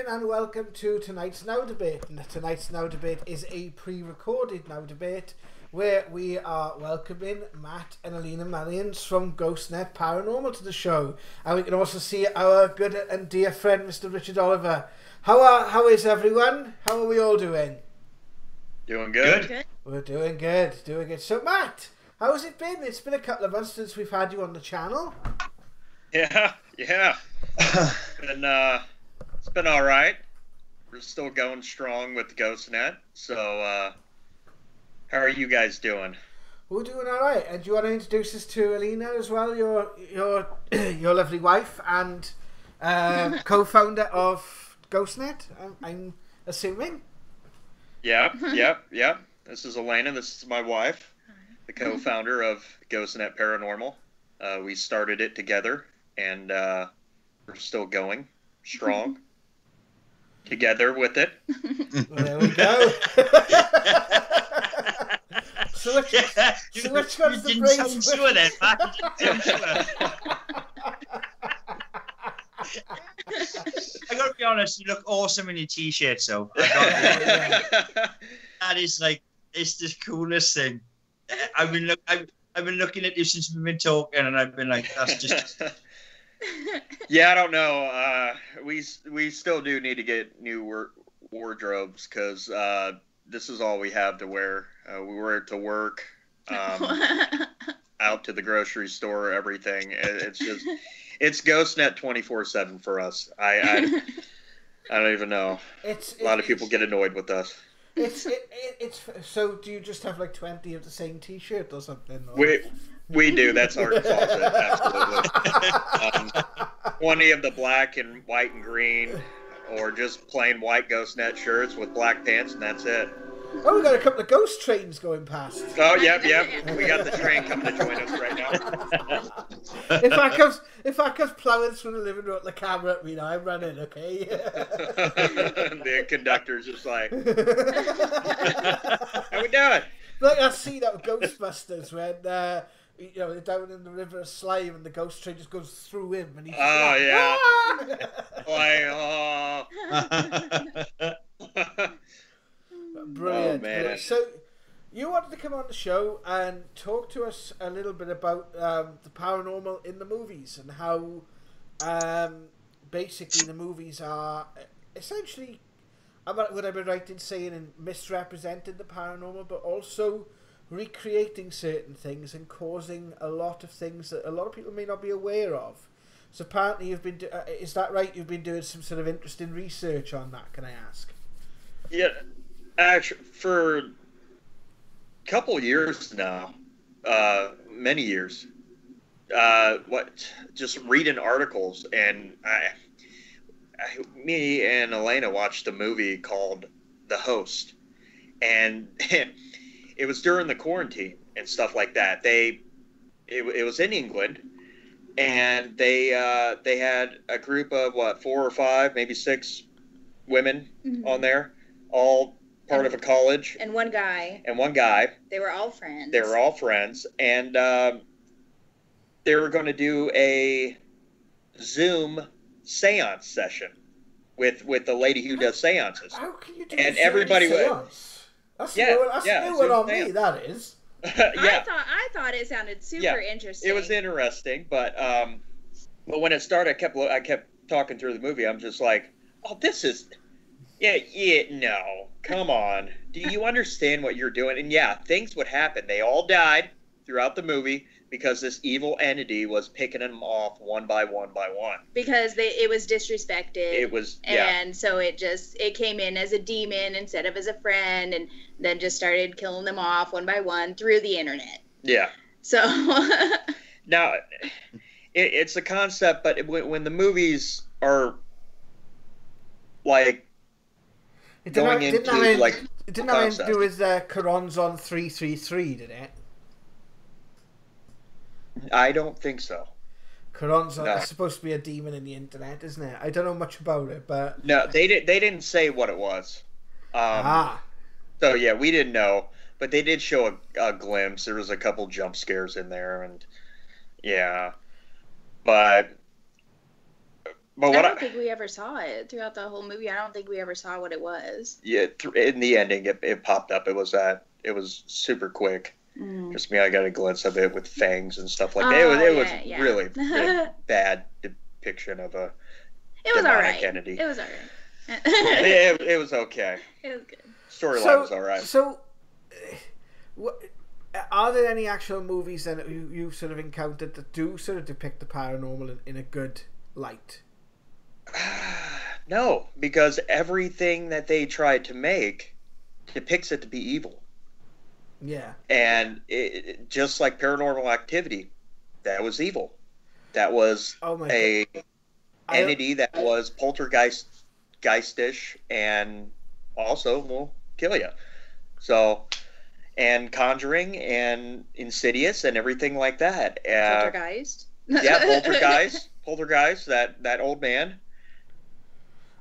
and welcome to tonight's Now Debate. And tonight's Now Debate is a pre-recorded Now Debate where we are welcoming Matt and Eleena Mullins from Ghostnet Paranormal to the show. And we can also see our good and dear friend, Mr. Richard Oliver. How is everyone? How are we all doing? Doing good. We're doing good. So Matt, how's it been? It's been a couple of months since we've had you on the channel. Yeah. It's been all right. We're still going strong with Ghostnet. So, how are you guys doing? We're doing all right. And do you want to introduce us to Eleena as well, your lovely wife and co-founder of Ghostnet? I'm assuming. Yeah. This is Eleena. This is my wife, the co-founder of Ghostnet Paranormal. We started it together, and we're still going strong together with it. Well, there we go. so which one's the brains? Sure then, Matt. I gotta be honest, you look awesome in your t-shirt, so that is like, it's the coolest thing. I've been looking at you since we've been talking, and I've been like, that's just. Yeah, I don't know. We still do need to get new wardrobes because this is all we have to wear. We wear it to work, out to the grocery store, everything. It's Ghostnet 24/7 for us. I don't even know. A lot of people get annoyed with us. It's so. Do you just have like 20 of the same T-shirt or something? Or? We do. That's our closet. Absolutely. 20 of the black and white and green, or just plain white Ghostnet shirts with black pants, and that's it. Oh, we got a couple of ghost trains going past. Oh, yep. We got the train coming to join us right now. If I comes plowing through the living room with the camera at me now, I'm running, okay? The conductor's just like, how we doing? Like I see that with Ghostbusters when they're down in the river of slime and the ghost train just goes through him and he's Brilliant. Oh, man. So you wanted to come on the show and talk to us a little bit about the paranormal in the movies and how basically the movies are essentially, would I be right in saying, misrepresenting the paranormal, but also recreating certain things and causing a lot of things that a lot of people may not be aware of. So apparently you've been, is that right? You've been doing some sort of interesting research on that, can I ask? Yeah, actually, for a couple years now, many years, just reading articles, and me and Eleena watched a movie called The Host, and it was during the quarantine and stuff like that. It was in England, and they had a group of 4 or 5, maybe 6 women on there, all part of a college, and one guy. They were all friends, and they were going to do a Zoom seance session with the lady who does seances. How can you do and everybody seance? That's new one on me, that is. Yeah. I thought it sounded super interesting. It was interesting, but when it started, I kept talking through the movie. I'm just like, oh, this is, no, come on. Do you understand what you're doing? And yeah, things would happen. They all died throughout the movie because this evil entity was picking them off one by one by one. Because it was disrespected. It was, and so it came in as a demon instead of as a friend, and then just started killing them off one by one through the internet. Yeah. So. Now, it's a concept, but when the movies are like it didn't have anything to do with Quran's on 333, did it? I don't think so. Quran's it's supposed to be a demon in the internet, isn't it? I don't know much about it, but no, they didn't say what it was. So yeah, we didn't know, but they did show a glimpse. There was a couple jump scares in there, and yeah, but But I don't think we ever saw it throughout the whole movie. I don't think we ever saw what it was. Yeah, in the ending, it popped up. It was super quick. Just me, I got a glimpse of it with fangs and stuff like that. It was really bad depiction of a demonic entity. It was all right. it was okay. It was good. Storyline was all right. So, are there any actual movies then that you've sort of encountered that do sort of depict the paranormal in a good light? No, because everything that they tried to make depicts it to be evil. Yeah. And just like Paranormal Activity, that was evil. That was entity that was poltergeistish and also will kill you. So, and Conjuring and Insidious and everything like that. Poltergeist? Yeah, Poltergeist, that old man.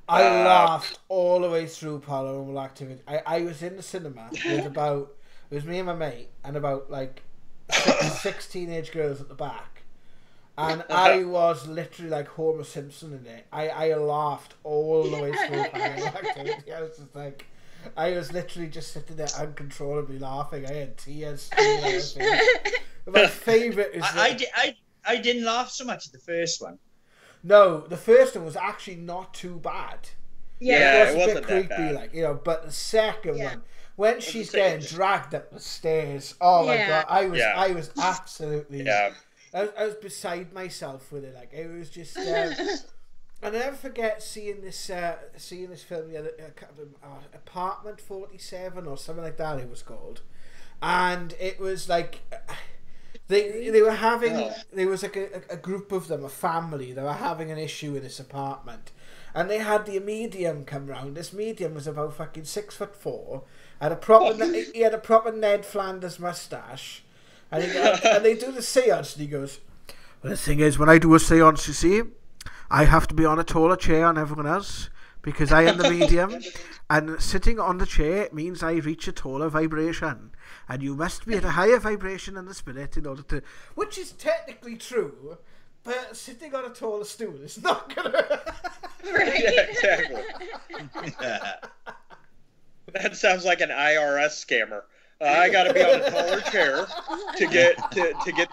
I laughed all the way through Paranormal Activity. I was in the cinema with it was me and my mate and about like six teenage girls at the back. And I was literally like Homer Simpson in it. I laughed all the way through Paranormal Activity. I was literally just sitting there uncontrollably laughing. I had tears. My favourite is... I didn't laugh so much at the first one. No, the first one was actually not too bad. Yeah, it was a bit creepy, like, but the second one, when she's getting dragged up the stairs, oh my god, I was absolutely, I was beside myself with it. Like, it was just, I'll never forget seeing this film, Apartment 47 or something like that. It was called, and it was like. They were having there was like a group of them, a family. They were having an issue in this apartment, and they had the medium come round. This medium was about fucking 6'4", had a proper he had a proper Ned Flanders mustache, and they do the seance, and he goes, "Well, the thing is, when I do a seance, you see, I have to be on a taller chair than everyone else because I am the medium, and sitting on the chair means I reach a taller vibration." And you must be at a higher vibration than the spirit in order to... Which is technically true, but sitting on a taller stool is not going to... Right. Yeah, exactly. That sounds like an IRS scammer. I got to be on a taller chair to get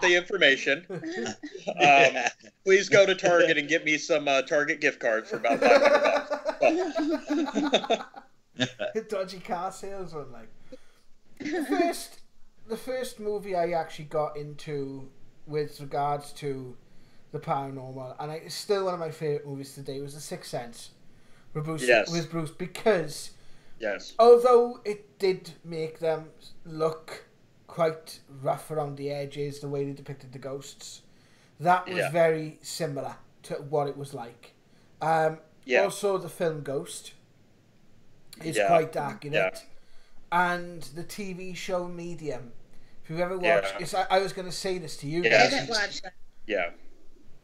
the information. Please go to Target and get me some Target gift cards for about $500. Dodgy car salesman, like... The first movie I actually got into with regards to the paranormal, and it's still one of my favourite movies today, was The Sixth Sense with Bruce, because although it did make them look quite rough around the edges, the way they depicted the ghosts, that was very similar to what it was like. Also, the film Ghost is quite dark in it. And the TV show Medium. If you've ever watched... I was going to say this to you guys. I haven't watched that. Yeah.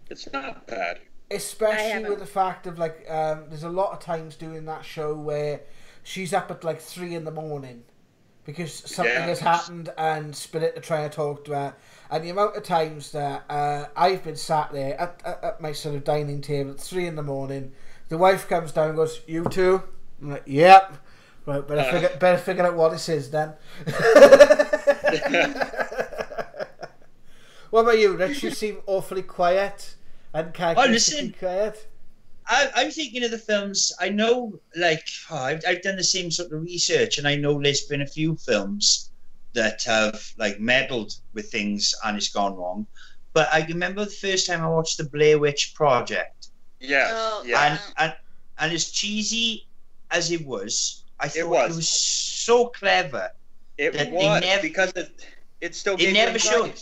It's not bad. Especially with the fact of, like, there's a lot of times doing that show where she's up at, like, 3 a.m. because something has happened and Spirit are trying to talk to her. And the amount of times that I've been sat there at my sort of dining table at 3 a.m. The wife comes down and goes, "You two?" I'm like, "Yep." Right, better figure out what this is then. What about you, Rich? You seem awfully quiet and characteristically quiet. I'm thinking of the films. I know, like, I've done the same sort of research, and I know there's been a few films that have, like, meddled with things and it's gone wrong. But I remember the first time I watched the Blair Witch Project. And as cheesy as it was, I thought it was so clever. It was because it still gave never showed.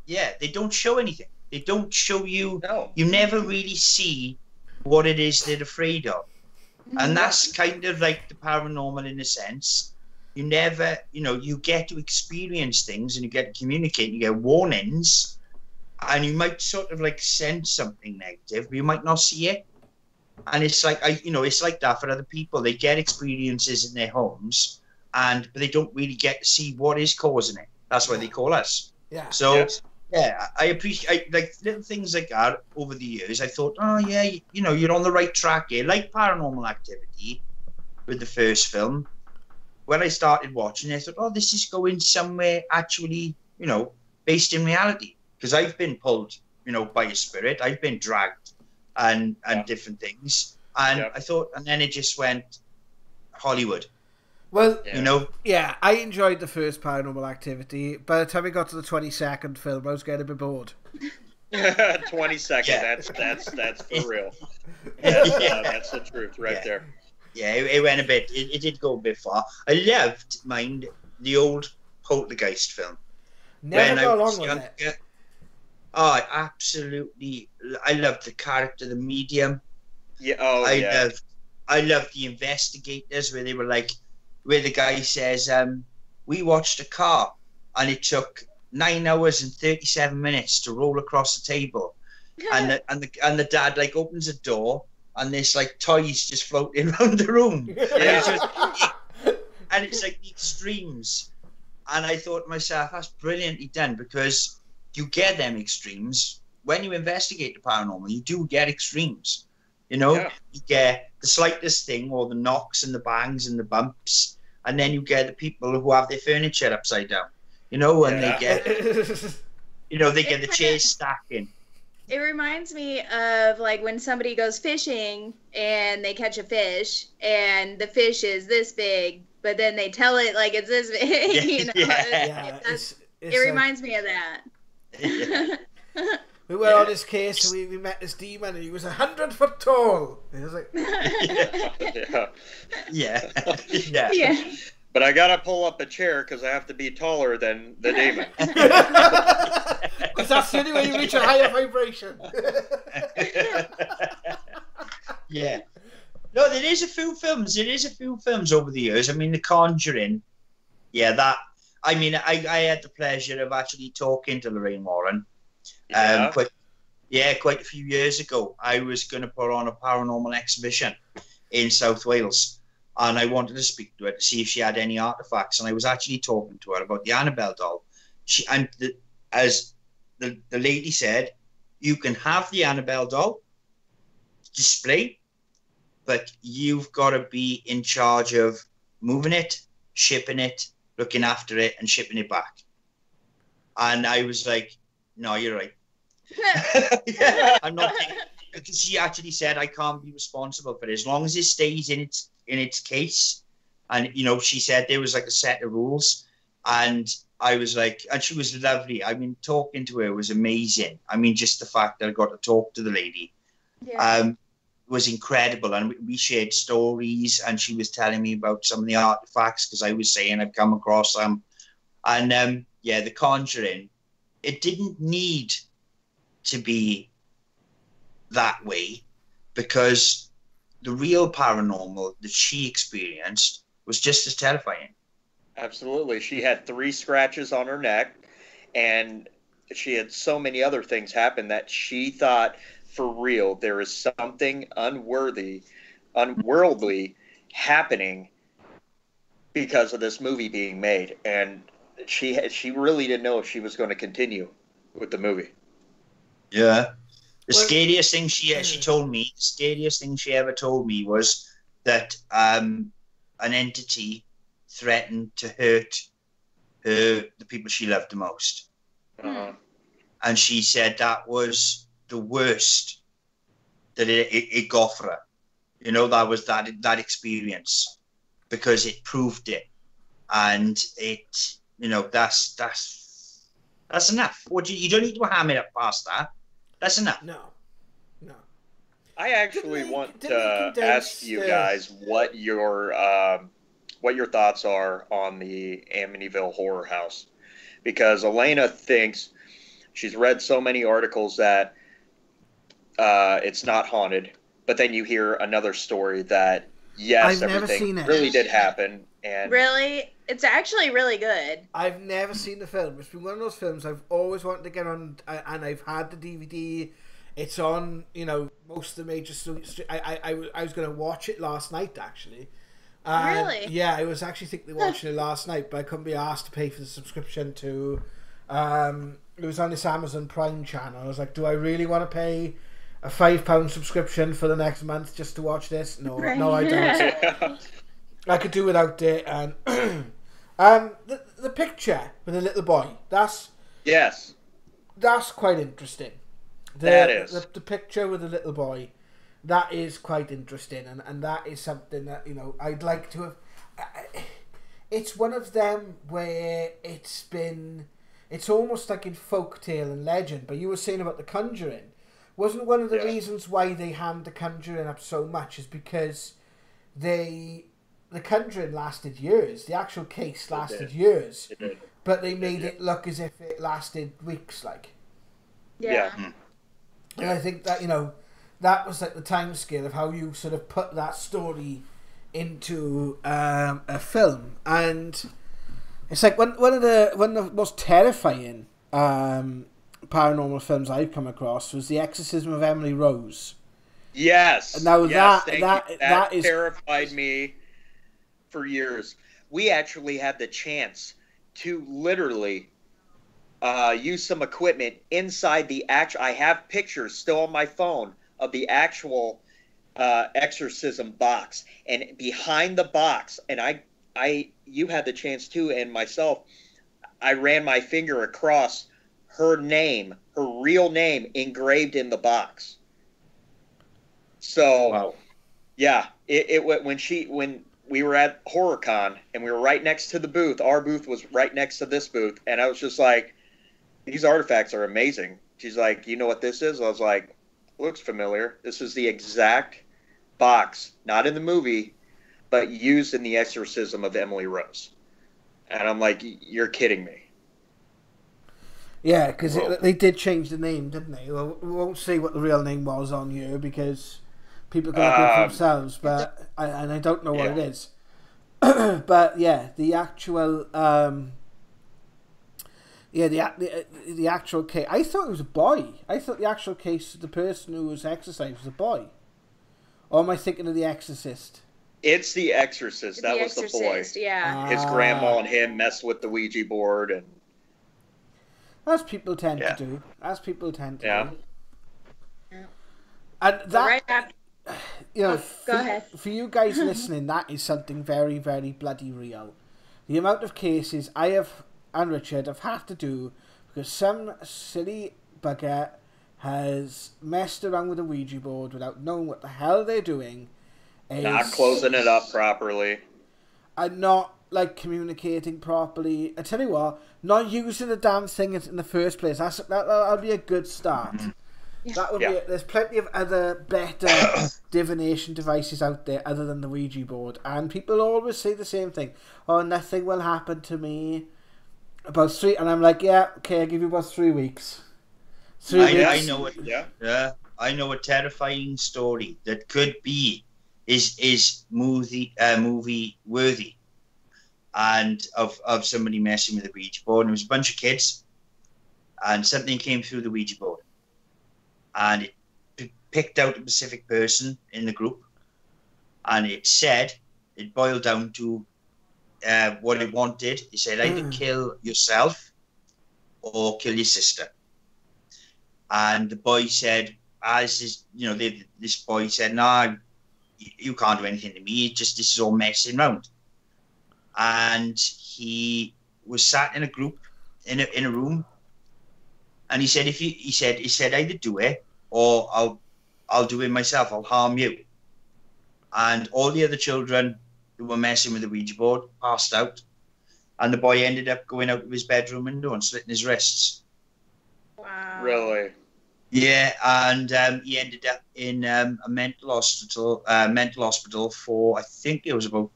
Yeah, they don't show anything. They don't show you. No. You never really see what it is they're afraid of, and that's kind of like the paranormal in a sense. You never, you get to experience things and you get to communicate. You get warnings, and you might sort of like sense something negative, but you might not see it. And it's like, it's like that for other people. They get experiences in their homes, but they don't really get to see what is causing it. That's why they call us. Yeah. So Yeah, I appreciate like little things like that over the years. I thought, oh yeah, you know, you're on the right track here. Like Paranormal Activity with the first film. When I started watching it, I thought, oh, this is going somewhere actually, you know, based in reality. Because I've been pulled, you know, by a spirit. I've been dragged and different things. And I thought, and then it just went Hollywood. Well, you know, yeah, I enjoyed the first Paranormal Activity. By the time we got to the 22nd film, I was getting a bit bored. 22nd, that's for real. That's the truth right there. Yeah, it went a bit. It did go a bit far. I loved, the old Poltergeist film. Never got along with it. Oh, absolutely! I loved the character, the medium. Yeah. I loved the investigators where they were like, where the guy says, "We watched a car, and it took 9 hours and 37 minutes to roll across the table," and the dad like opens a door. And there's like toys just floating around the room. And it's like the extremes. And I thought to myself, that's brilliantly done, because you get them extremes. When you investigate the paranormal, you do get extremes. You know, you get the slightest thing, or the knocks and the bangs and the bumps. And then you get the people who have their furniture upside down. You know, and they get, you know, they get the chairs stacking. It reminds me of like when somebody goes fishing and they catch a fish and the fish is this big, but then they tell it like it's this big. You know? It reminds me of that. We were on this case and we met this demon and he was 100 foot tall. And I was like, yeah. But I gotta pull up a chair because I have to be taller than the demon. Because that's the only way you reach a higher vibration. Yeah. No, there is a few films. There is a few films over the years. I mean, The Conjuring. Yeah, that. I mean, I had the pleasure of actually talking to Lorraine Warren. Quite a few years ago. I was going to put on a paranormal exhibition in South Wales. And I wanted to speak to her to see if she had any artifacts. And I was actually talking to her about the Annabelle doll. As the lady said, you can have the Annabelle doll display, but you've got to be in charge of moving it, shipping it, looking after it, and shipping it back. And I was like, no, you're right. I'm not thinking, because she actually said I can't be responsible for it as long as it stays in its case. And you know, she said there was like a set of rules, and I was like, and she was lovely. I mean, talking to her was amazing. I mean, just the fact that I got to talk to the lady was incredible. And we shared stories, and she was telling me about some of the artifacts because I was saying I've come across them. And The Conjuring, it didn't need to be that way, because the real paranormal that she experienced was just as terrifying. Absolutely. She had 3 scratches on her neck, and she had so many other things happen that she thought, for real, there is something unworldly happening because of this movie being made. And she really didn't know if she was going to continue with the movie. Yeah. The scariest thing she told me, the scariest thing she ever told me was that an entity threatened to hurt the people she loved the most. Uh-huh. And she said that was the worst that it got for her. You know, that was that experience, because it proved it. And it, you know, that's enough. You don't need to ham it up past that. That's enough. No. I actually want to ask you guys what your thoughts are on the Amityville Horror House, because Eleena thinks she's read so many articles that it's not haunted, but then you hear another story that yes, everything really did happen. And really, it's actually really good. I've never seen the film. It's been one of those films I've always wanted to get on, and I've had the DVD. It's on, you know, most of the major. I was going to watch it last night, actually. Really? Yeah, I was actually thinking of watching it last night, but I couldn't be asked to pay for the subscription to It was on this Amazon Prime channel. I was like, do I really want to pay a £5 subscription for the next month just to watch this? No, no, I don't. I could do without it. And the picture with the little boy, that's quite interesting. That is. The picture with the little boy, that is quite interesting, and that is something that, you know, I'd like to have. It's one of them where it's almost like in folktale and legend, but you were saying about The Conjuring. Wasn't one of the reasons why they hammed The Conjuring up so much is because The Conjuring lasted years. The actual case lasted years. It did. But they made it look as if it lasted weeks, like. Yeah. And I think that, you know, that was like the time scale of how you sort of put that story into a film. And it's like one of the most terrifying paranormal films I've come across was The Exorcism of Emily Rose. Yes. Now yes, that is terrified me for years. We actually had the chance to literally use some equipment inside the actual. I have pictures still on my phone of the actual exorcism box, and behind the box, and you had the chance too, and myself, I ran my finger across her name, her real name, engraved in the box. So, wow. Yeah, when we were at HorrorCon and we were right next to the booth, our booth was right next to this booth, and I was just like, these artifacts are amazing. She's like, you know what this is? I was like, looks familiar. This is the exact box, not in the movie, but used in the exorcism of Emily Rose. And I'm like, you're kidding me. Yeah, because they did change the name, didn't they? Well, we won't say what the real name was on here because people can look it for themselves, but I don't know what it is. But yeah, the actual the actual case. I thought it was a boy. I thought the actual case, the person who was exorcised was a boy. Or am I thinking of The Exorcist? It's The Exorcist. That was the boy. Yeah. His grandma and him messed with the Ouija board, and as people tend to do. As people tend to do. Yeah. And that, right after, you know, go ahead. For you guys listening, that is something very, very bloody real. The amount of cases I have and Richard have had to do because some silly bugger has messed around with a Ouija board without knowing what the hell they're doing. Not closing it up properly. And not, like, communicating properly. I tell you what, not using the damn thing in the first place. That'll be a good start. Mm-hmm. Yeah. That would be. There's plenty of other better divination devices out there other than the Ouija board, and people always say the same thing. Oh, nothing will happen to me. About 3, and I'm like, yeah, okay, I'll give you about 3 weeks. 3 weeks. I know it. Yeah. I know a terrifying story that could be is movie worthy, and of somebody messing with the Ouija board. And it was a bunch of kids, and something came through the Ouija board, and it picked out a specific person in the group, and it boiled down to what it wanted. It said either kill yourself or kill your sister. And the boy said, this boy said, no, you can't do anything to me. This is all messing around. And he was sat in a group in a room, and he said, he said either do it or I'll do it myself. I'll harm you. And all the other children who were messing with the Ouija board passed out, and the boy ended up going out of his bedroom window and slitting his wrists. Wow. Really? Yeah, and he ended up in a mental hospital for, I think it was about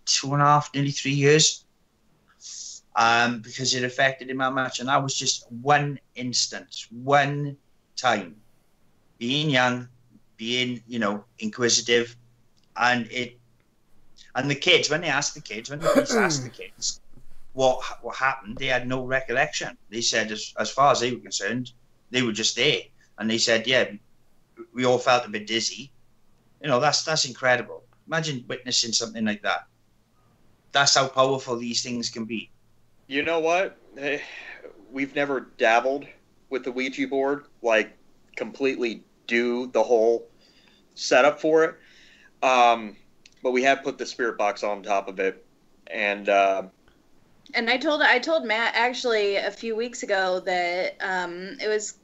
2.5, nearly 3 years, because it affected him that much. And that was just one instance, one time, being young, being, inquisitive, and the kids, when the police asked the kids what happened, they had no recollection. They said, as far as they were concerned, they were just there. And they said, yeah, we all felt a bit dizzy. That's incredible. Imagine witnessing something like that. That's how powerful these things can be. You know what? never dabbled with the Ouija board, like completely do the whole setup for it. But we have put the spirit box on top of it, and I told Matt actually a few weeks ago that it was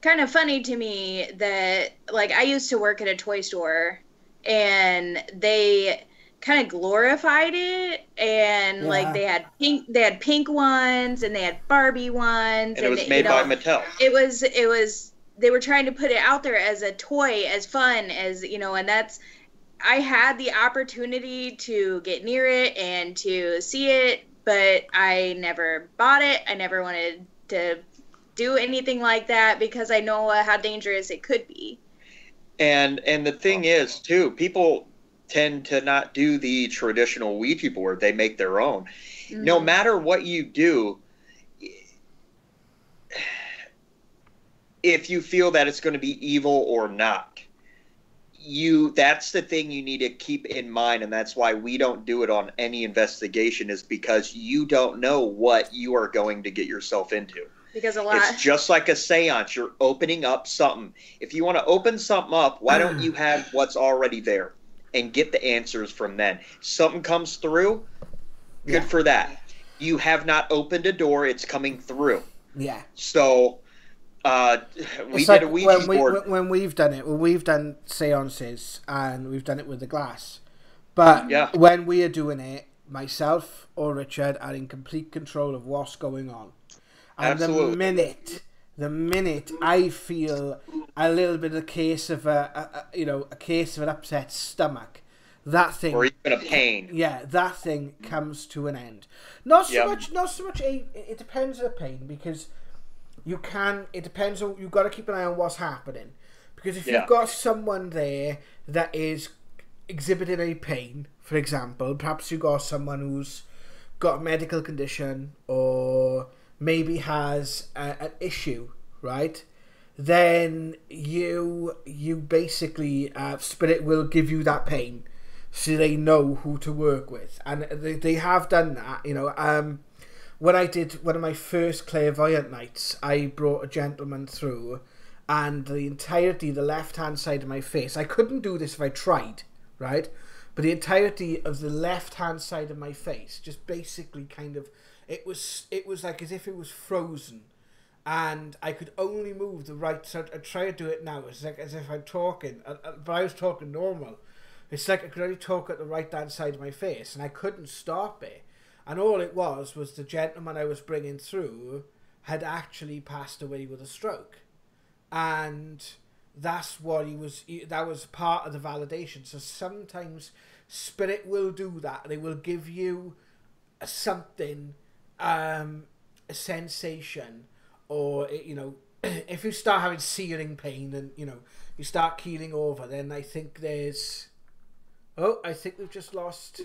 kind of funny to me that, like, I used to work at a toy store, and they kind of glorified it, and like they had pink ones, and they had Barbie ones, and it was made by Mattel. It was they were trying to put it out there as a toy, as fun as, you know, and that's, I had the opportunity to get near it and to see it, but I never bought it. I never wanted to do anything like that because I know how dangerous it could be. And the thing is, too, people tend to not do the traditional Ouija board. They make their own. Mm-hmm. No matter what you do, if you feel that it's going to be evil or not, that's the thing you need to keep in mind, and that's why we don't do it on any investigation, is because you don't know what you are going to get yourself into. Because it's just like a seance. You're opening up something. If you want to open something up, why don't you have what's already there and get the answers from then? Something comes through, good for that. You have not opened a door, it's coming through. Yeah. So we did a Ouija board. When we've done it, we've done seances and we've done it with the glass. But when we are doing it, myself or Richard are in complete control of what's going on. And absolutely. the minute I feel a little bit of a case of a case of an upset stomach, that thing, or even a pain, that thing comes to an end. Not so much. It depends on the pain, because it depends on, you've got to keep an eye on what's happening, because if you've got someone there that is exhibiting a pain, for example, perhaps you've got someone who's got a medical condition or maybe has an issue, right? Then you basically, spirit will give you that pain, so they know who to work with, and they have done that. You know, when I did one of my first clairvoyant nights, I brought a gentleman through, and the entirety, the left-hand side of my face, I couldn't do this if I tried, right? But the entirety of the left-hand side of my face just basically kind of, it was like as if it was frozen, and I could only move the right side. I try to do it now. It's like as if I'm talking, but I was talking normal. It's like I could only talk at the right-hand side of my face, and I couldn't stop it. And all it was the gentleman I was bringing through had actually passed away with a stroke, and that's what that was part of the validation. So sometimes spirit will do that. They will give you something. A sensation, or if you start having searing pain and you start keeling over, then I think I think we've just lost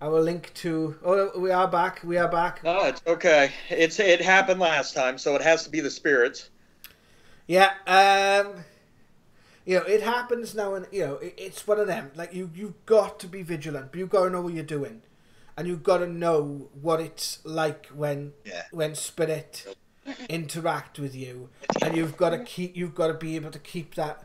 our link to. We are back. No, it's okay. It happened last time, so it has to be the spirits. Yeah. It happens now, and it's one of them. Like you've got to be vigilant, but you've got to know what you're doing. And you've got to know what it's like when spirit interact with you, and you've got to be able to keep that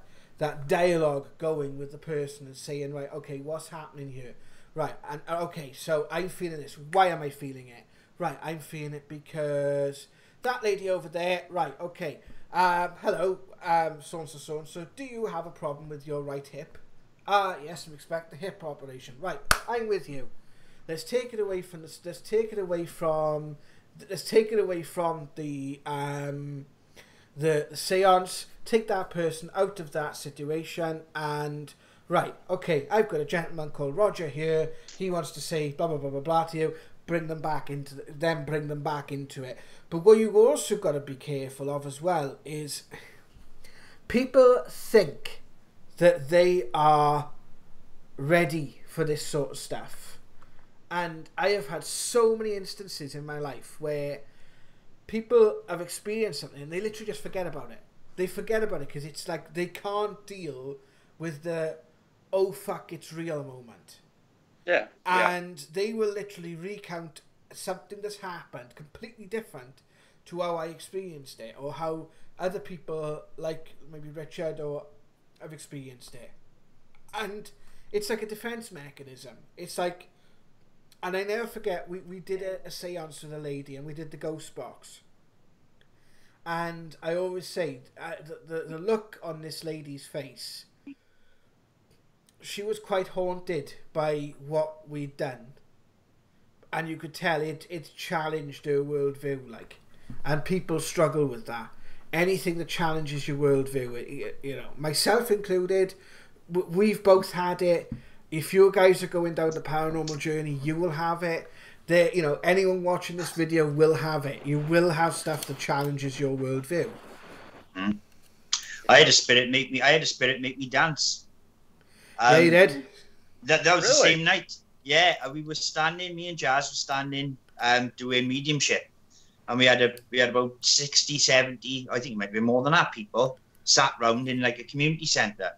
dialogue going with the person and saying, right, okay, what's happening here, right, and okay, so I'm feeling this. Why am I feeling it? Right, I'm feeling it because that lady over there. Right, okay. Hello, so and so. Do you have a problem with your right hip? Yes, I'm expecting a hip operation. Right, I'm with you. Let's take it away from this. Let's take it away from the seance. Take that person out of that situation, and right, okay, I've got a gentleman called Roger here. He wants to say blah blah blah blah blah to you. Bring them back into it. But what you also got to be careful of as well is people think that they are ready for this sort of stuff. And I have had so many instances in my life where people have experienced something and they literally just forget about it. They forget about it because it's like they can't deal with the, oh fuck, it's real moment. Yeah. And they will literally recount something that's happened completely different to how I experienced it, or how other people, like maybe Richard, or have experienced it. And it's like a defense mechanism. It's like, and I never forget, we did a seance with a lady, and we did the ghost box. And I always say, the look on this lady's face, she was quite haunted by what we'd done. And you could tell it challenged her worldview, like. And people struggle with that. Anything that challenges your worldview, you know, myself included, we've both had it. If you guys are going down the paranormal journey, you will have it. You know, anyone watching this video will have it. You will have stuff that challenges your worldview. Mm. I had a spirit make me dance. Yeah, you did. That was Really? the same night. Yeah, we were standing. Me and Jazz were standing, doing mediumship, and we had about 60, 70, I think it might be more than that, people sat round in like a community centre.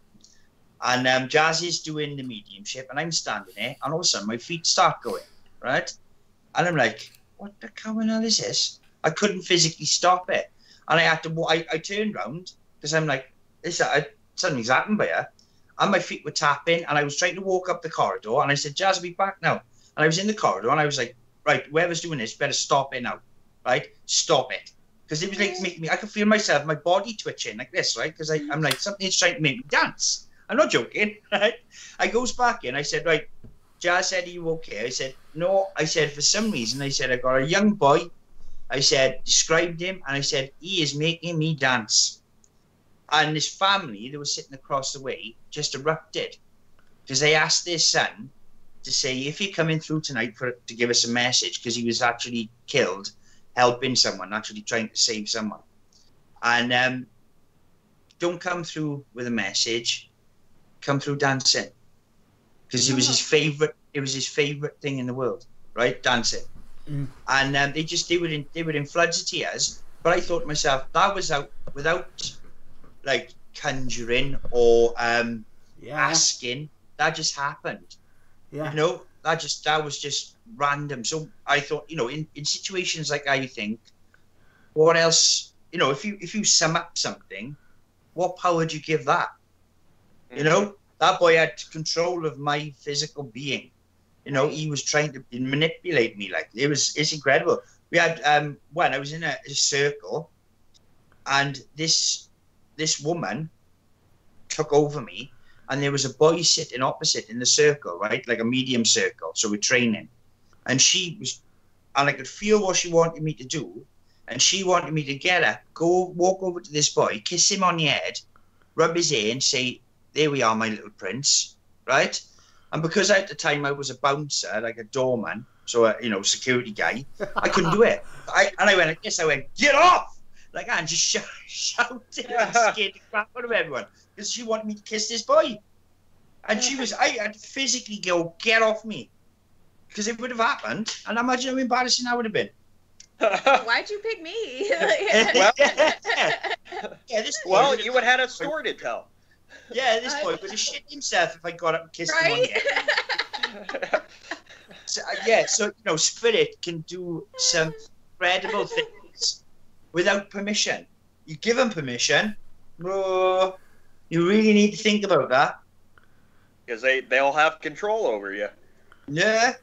And Jazz is doing the mediumship, and I'm standing there, and all of a sudden my feet start going, right? And I'm like, what the hell is this? I couldn't physically stop it. And I had to, I turned round, because I'm like, something's happened by her. And my feet were tapping, and I was trying to walk up the corridor, and I said, Jazz, I'll be back now. And I was in the corridor, and I was like, right, whoever's doing this, better stop it now, right? Stop it. Because it was like making me, I could feel myself, my body twitching like this, right? Because I'm like, something's trying to make me dance. I'm not joking, right? I goes back in, I said, right, Jazz said, are you okay? I said, no. I said, for some reason, I said, I got a young boy. I said, described him, and I said, he is making me dance. And this family that was sitting across the way just erupted, because they asked their son to say, if you're coming through tonight to give us a message, because he was actually killed helping someone, actually trying to save someone. And don't come through with a message, come through dancing. Because it was his favorite thing in the world, right? Dancing. Mm. And they were in floods of tears. But I thought to myself, that was out without like conjuring or asking. That just happened. Yeah. You know, that was just random. So I thought, you know, in situations like I think, what else, you know, if you sum up something, what power do you give that? Mm-hmm. You know? That boy had control of my physical being. You know, he was trying to manipulate me. Like, it's incredible. We had when I was in a circle, and this woman took over me, and there was a boy sitting opposite in the circle, right? Like a medium circle. So we're training. And I could feel what she wanted me to do. And she wanted me to get her, walk over to this boy, kiss him on the head, rub his ear and say, there we are, my little prince, right? And because at the time I was a bouncer, like a doorman, so you know, security guy, I couldn't do it. I went, get off! Like that, and just shouted and scared the crap out of everyone because she wanted me to kiss this boy. And I had to physically go, get off me, because it would have happened. And imagine how embarrassing that would have been. Why'd you pick me? Well, you would have had a story to tell. Yeah, this boy would have shit himself if I got up and kissed him on the head. So, you know, spirit can do some incredible things without permission. You give them permission, you really need to think about that. Because they'll have control over you. Yeah.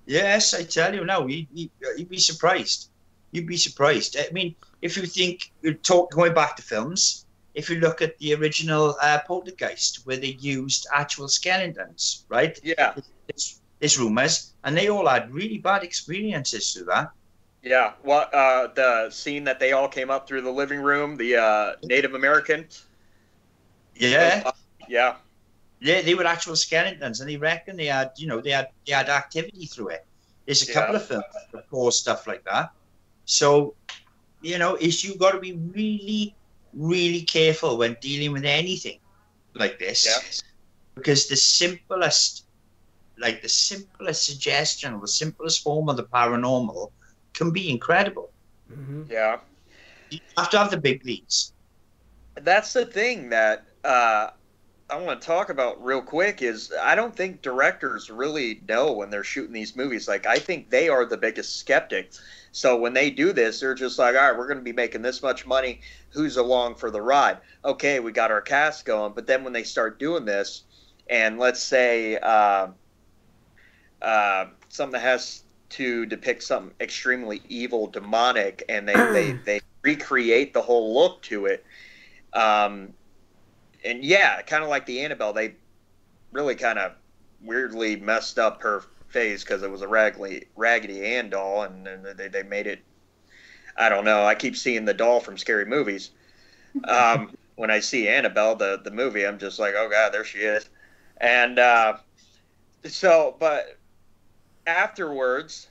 Yes, I tell you now, you'd be surprised. You'd be surprised. I mean, if you think, going back to films, if you look at the original Poltergeist, where they used actual skeletons, right? Yeah. There's rumours, and they all had really bad experiences through that. Yeah. Well, the scene that they all came up through the living room, the Native American. Yeah. Yeah. Yeah, they were actual skeletons, and they reckon they had activity through it. There's a couple of films that record stuff like that. So, you know, you got to be really, really careful when dealing with anything like this, because the simplest suggestion or the simplest form of the paranormal can be incredible. Mm-hmm. Yeah, you have to have the big leads. That's the thing that I want to talk about real quick is I don't think directors really know when they're shooting these movies. Like, I think they are the biggest skeptics. So when they do this, they're just like, all right, we're going to be making this much money. Who's along for the ride? Okay, we got our cast going. But then when they start doing this, and let's say something that has to depict something extremely evil, demonic, and they recreate the whole look to it. And yeah, kind of like the Annabelle, they really kind of weirdly messed up her face because it was a Raggedy Ann doll, and they made it. I don't know. I keep seeing the doll from Scary Movies. When I see Annabelle, the movie, I'm just like, oh god, there she is. And but afterwards,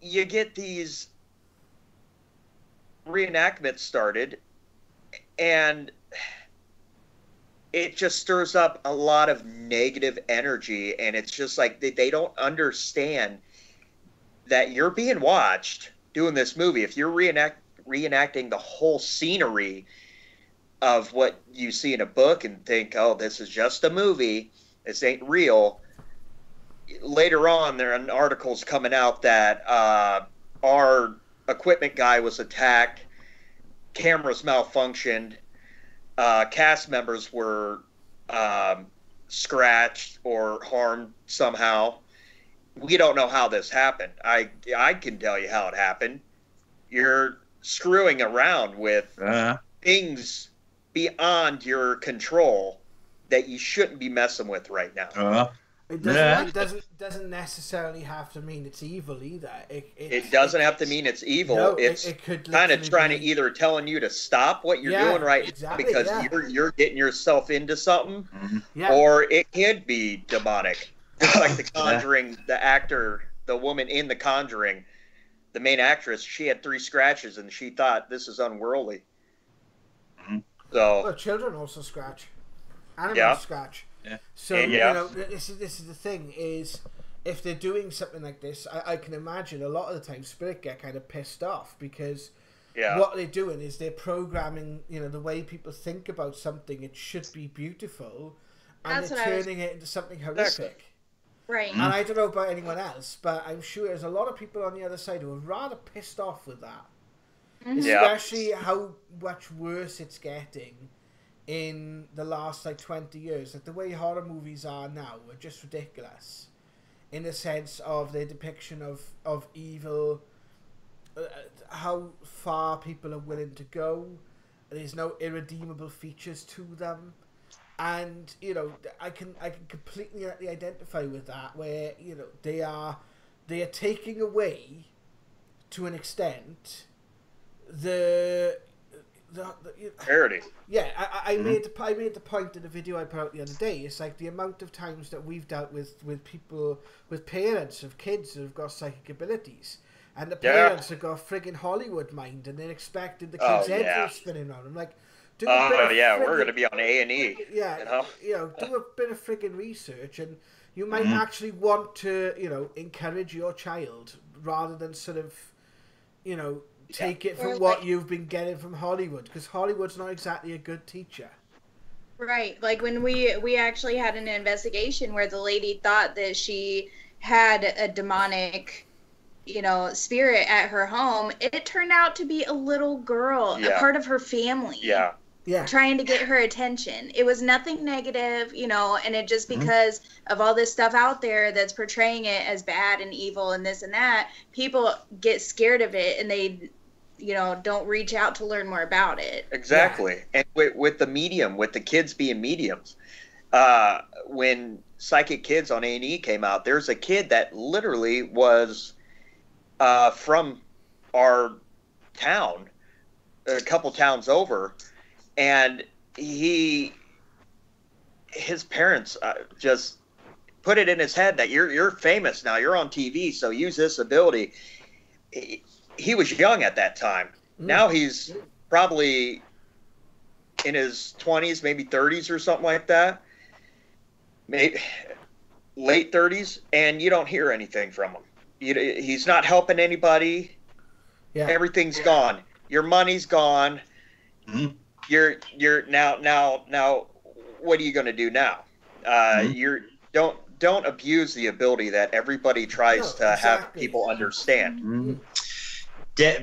you get these reenactments started, and it just stirs up a lot of negative energy, and it's just like they don't understand that you're being watched doing this movie. If you're reenacting the whole scenery of what you see in a book and think, oh, this is just a movie, this ain't real. Later on, there are articles coming out that our equipment guy was attacked, cameras malfunctioned, cast members were scratched or harmed somehow. We don't know how this happened. I can tell you how it happened. You're screwing around with things beyond your control that you shouldn't be messing with right now. It doesn't necessarily have to mean it's evil either. It doesn't have to mean it's evil. No, it's it could kind of trying to either telling you to stop what you're doing right now because you're getting yourself into something, or it could be demonic. Just like The Conjuring, the actor, the woman in The Conjuring, the main actress, she had 3 scratches and she thought this is unworldly. So well, children also scratch. Animals scratch. Yeah. So you know, this is the thing is, if they're doing something like this, I can imagine a lot of the time Spirit get kind of pissed off because what they're doing is they're programming, you know, the way people think about something. It should be beautiful, and they're turning it into something horrific. Right. And I don't know about anyone else, but I'm sure there's a lot of people on the other side who are rather pissed off with that, especially how much worse it's getting in the last like 20 years. Like the way horror movies are now are just ridiculous in the sense of their depiction of evil, how far people are willing to go. There's no irredeemable features to them, and you know, I can completely identify with that, where you know they are taking away to an extent the parody. Yeah, I made the point in the video I put out the other day. It's like the amount of times that we've dealt with people, with parents of kids that have got psychic abilities, and the parents have got friggin' Hollywood mind, and they're expecting the kids' heads spinning around. I'm like, we're gonna be on A&E. Yeah, you know, do a bit of friggin' research, and you might actually want to, you know, encourage your child rather than sort of, you know, take it from what you've been getting from Hollywood, because Hollywood's not exactly a good teacher. Right. Like when we actually had an investigation where the lady thought that she had a demonic, you know, spirit at her home. It turned out to be a little girl, a part of her family. Yeah. Trying to get her attention. It was nothing negative, you know, and it just because of all this stuff out there that's portraying it as bad and evil and this and that, people get scared of it and they, you know, don't reach out to learn more about it. Exactly. And with the medium, with the kids being mediums, when Psychic Kids on A&E came out, there's a kid that literally was from our town, a couple towns over, and his parents just put it in his head that you're famous now, you're on TV, so use this ability. He was young at that time. Now he's probably in his 20s, maybe 30s or something like that. Maybe late 30s, and you don't hear anything from him. He's not helping anybody. Yeah. Everything's gone. Your money's gone. You're now what are you going to do now? Don't abuse the ability that everybody tries to have people understand.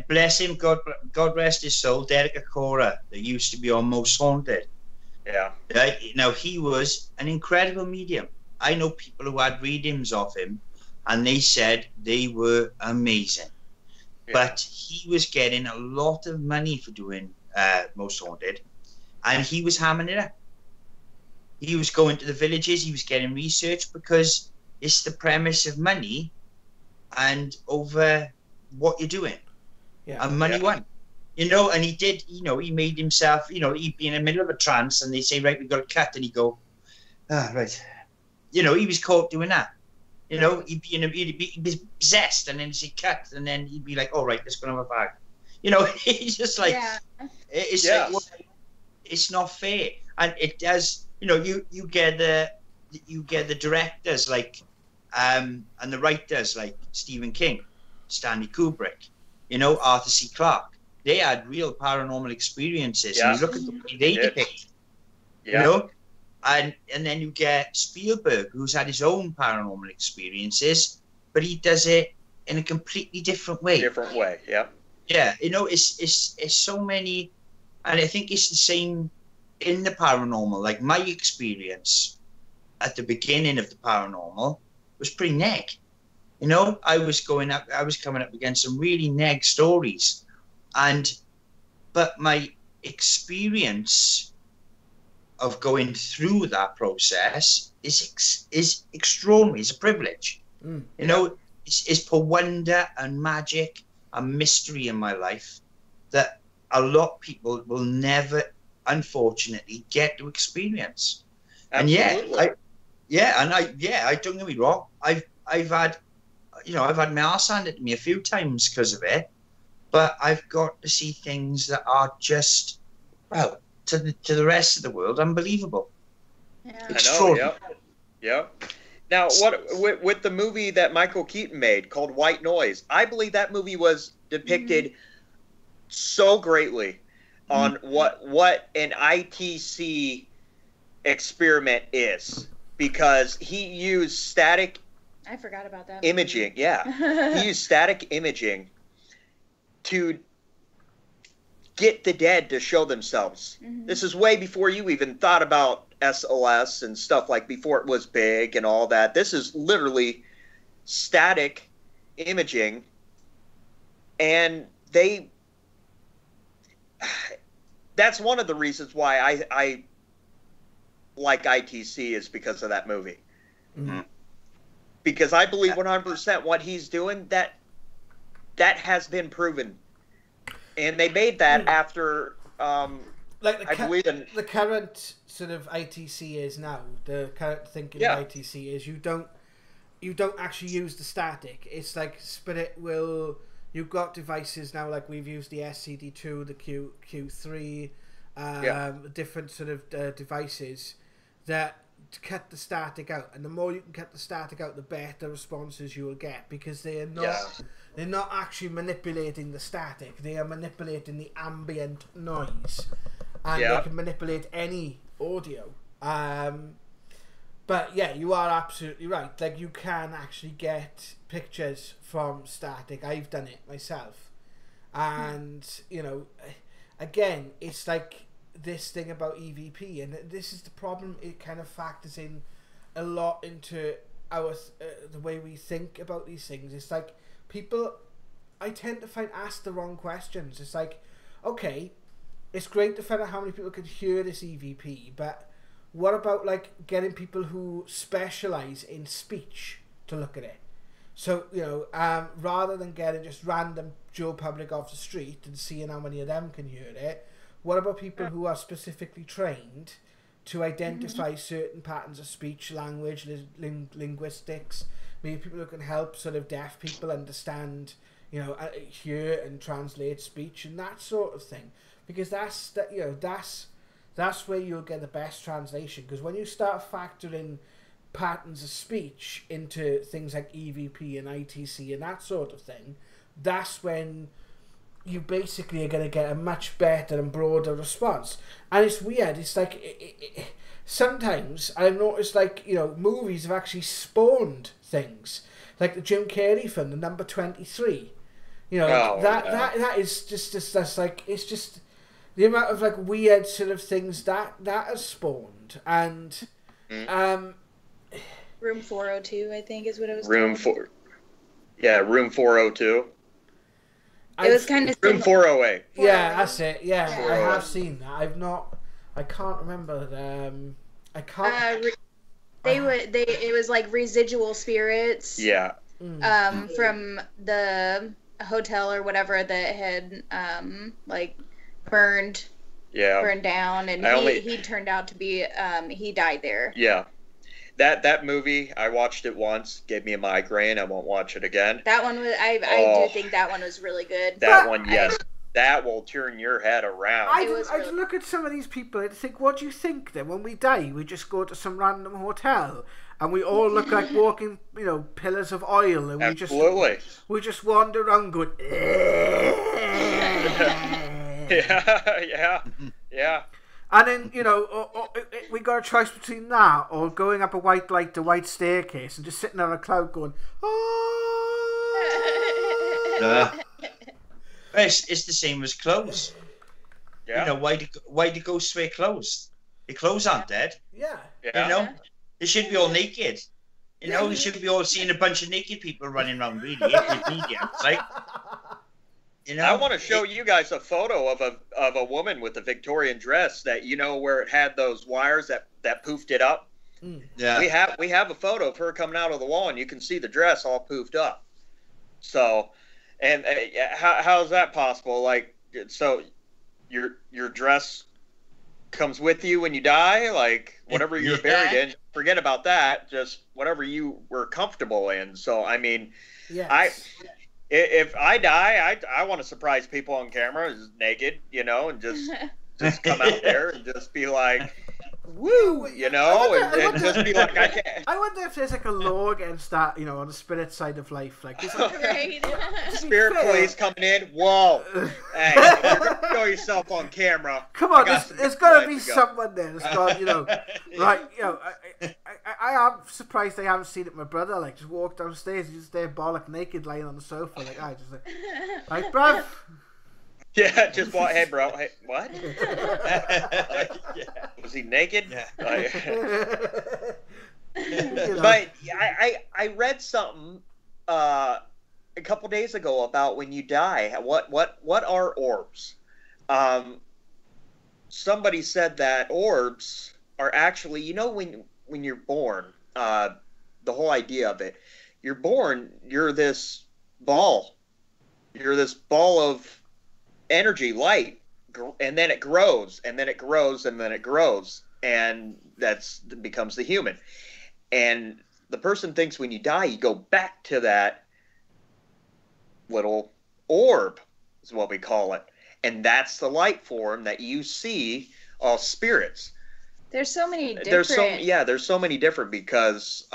Bless him, God rest his soul, Derek Acora, that used to be on Most Haunted. Yeah. Now, he was an incredible medium. I know people who had readings of him, and they said they were amazing. Yeah. But he was getting a lot of money for doing Most Haunted, and he was hamming it up. He was going to the villages, he was getting research, because it's the premise of money and over what you're doing. Yeah. And money won. You know, and he did, you know, he made himself, you know, he'd be in the middle of a trance and they say, right, we've got to cut. And he'd go, right. You know, he was caught doing that. You know, he'd be possessed and then he'd say cut. And then he'd be like, all right, let's go have a bag. You know, he's just like, it's like, well, it's not fair. And it does, you know, you get the directors like, and the writers like Stephen King, Stanley Kubrick, you know, Arthur C. Clarke. They had real paranormal experiences. And you look at the way they depict, you know, and then you get Spielberg, who's had his own paranormal experiences, but he does it in a completely different way. Yeah, you know, it's so many, and I think it's the same in the paranormal. Like my experience at the beginning of the paranormal was pretty neg. You know, I was coming up against some really neg stories. But my experience of going through that process is extraordinary. It's a privilege. You know, it's for wonder and magic and mystery in my life that a lot of people will never, unfortunately, get to experience. Absolutely. And I don't get me wrong. I've had my arse handed to me a few times because of it. But I've got to see things that are just, well, to the rest of the world, unbelievable. Yeah. Extraordinary. I know, yeah. Now, what with the movie that Michael Keaton made called White Noise, I believe that movie was depicted so greatly on what an ITC experiment is, because he used static. I forgot about that. Imaging, yeah. He used static imaging to get the dead to show themselves. This is way before you even thought about SLS and stuff, like before it was big and all that. This is literally static imaging, and that's one of the reasons why I like ITC, is because of that movie. Because I believe 100% what he's doing, that has been proven, and they made that after, like the current sort of ITC is now. The current thinking of ITC is you don't actually use the static. It's like Spirit will. You've got devices now, like we've used the SCD2, the Q3, different sort of devices that to cut the static out, and the more you can cut the static out, the better responses you will get, because they're not actually manipulating the static, they are manipulating the ambient noise, and they can manipulate any audio. But yeah, you are absolutely right, like you can actually get pictures from static. I've done it myself, and you know, again, it's like this thing about EVP, and this is the problem. It kind of factors in a lot into our the way we think about these things. It's like people, I tend to find, ask the wrong questions. It's like, okay, it's great to find out how many people can hear this EVP, but what about like getting people who specialize in speech to look at it? So, you know, rather than getting just random Joe Public off the street and seeing how many of them can hear it, what about people who are specifically trained to identify certain patterns of speech, language, linguistics? Maybe people who can help sort of deaf people understand, you know, hear and translate speech and that sort of thing. Because that's where you'll get the best translation. Because when you start factoring patterns of speech into things like EVP and ITC and that sort of thing, that's when you basically are going to get a much better and broader response. And it's weird. It's like sometimes I've noticed, like, you know, movies have actually spawned things. Like the Jim Carrey film, The Number 23. You know, that is just that's like, it's just the amount of like weird sort of things that has spawned. And Room 402, I think, is what it was Room called. Room 402. It was kind of Room 408. Yeah, that's it. Yeah, I 408. have seen that. I can't remember. I can't. It was like residual spirits. Yeah. From the hotel or whatever that had like burned down, and he turned out to be he died there. Yeah. That movie, I watched it once, gave me a migraine. I won't watch it again. That one was I do think that one was really good. That one, yes. That will turn your head around. I look at some of these people and think, what do you think then? When we die, we just go to some random hotel and we all look like walking, pillars of oil, and we just wander around going, yeah. And then, we got a choice between that or going up a white staircase and just sitting on a cloud going, oh. It's the same as clothes. Yeah. Why do ghosts wear clothes? The clothes aren't dead. Yeah. They should be all naked. You should be all seeing a bunch of naked people running around, really, if media. It's like, I want to show you guys a photo of a woman with a Victorian dress that, where it had those wires that poofed it up. Yeah. We have a photo of her coming out of the wall, and you can see the dress all poofed up. So, and how is that possible? Like, so your dress comes with you when you die, like whatever you're buried in, forget about that, just whatever you were comfortable in. So I mean, if I die, I want to surprise people on camera naked, and just come out there and just be like, woo, and just be like, I can't. I wonder if there's like a law against that, on the spirit side of life, like right. Spirit police coming in. Whoa, hey, you're gonna show yourself on camera. Come on, there's got to be someone there that's got, like, I am surprised I haven't seen it. My brother, like, just walked downstairs, he's just there, bollock naked, lying on the sofa, like, like, bruv. Yeah, just what? Hey, bro. Hey, what? Was he naked? Yeah. But I read something a couple days ago about when you die. What are orbs? Somebody said that orbs are actually, when you're born, the whole idea of it. You're born. You're this ball. You're this ball of energy, light, and then it grows, and then it grows, and then it grows, and that becomes the human. And the person thinks when you die, you go back to that little orb, is what we call it, and that's the light form that you see all spirits. There's so many different. There's so many different because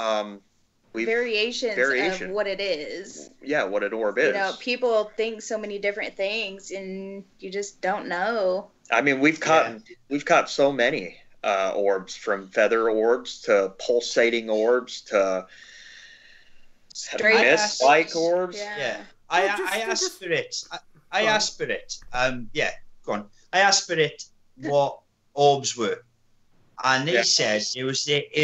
variations of what it is. Yeah, what an orb is. People think so many different things, and you just don't know. I mean, we've caught so many orbs, from feather orbs to pulsating orbs to mist-like orbs. Yeah. I asked Spirit. I asked Spirit. Go on. I asked Spirit what orbs were, and they said it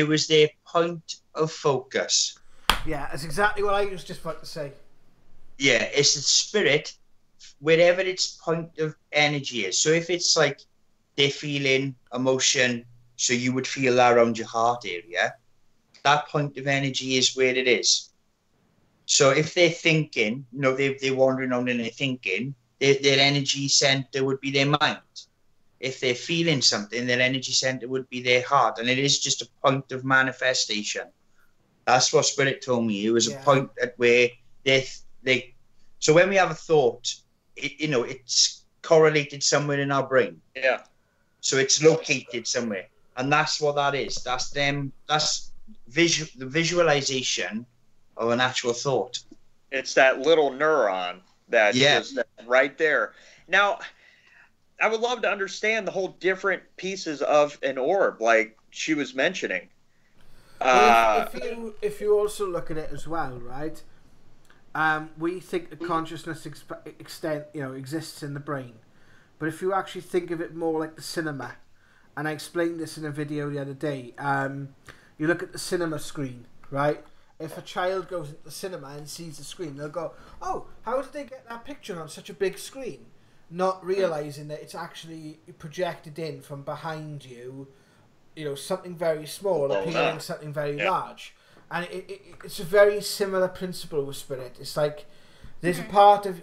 was their point of focus. Yeah, that's exactly what I was just about to say. Yeah, it's the spirit, wherever its point of energy is. So if it's like they're feeling emotion, so you would feel that around your heart area, that point of energy is where it is. So if they're thinking, they're wandering around and they're thinking, their energy center would be their mind. If they're feeling something, their energy center would be their heart. And it is just a point of manifestation. That's what Spirit told me. It was a point at where they. So when we have a thought, it's correlated somewhere in our brain. Yeah. So it's located somewhere, and that's what that is. That's them. That's the visualization of an actual thought. It's that little neuron that's just right there. Now, I would love to understand the whole different pieces of an orb, like she was mentioning. If you also look at it as well, right? we think that consciousness exists in the brain. But if you actually think of it more like the cinema, and I explained this in a video the other day, you look at the cinema screen, right? If a child goes into the cinema and sees the screen, they'll go, oh, how did they get that picture on such a big screen? Not realising that it's actually projected in from behind you, something very small appearing something very large. And it's a very similar principle with spirit. It's like there's a part of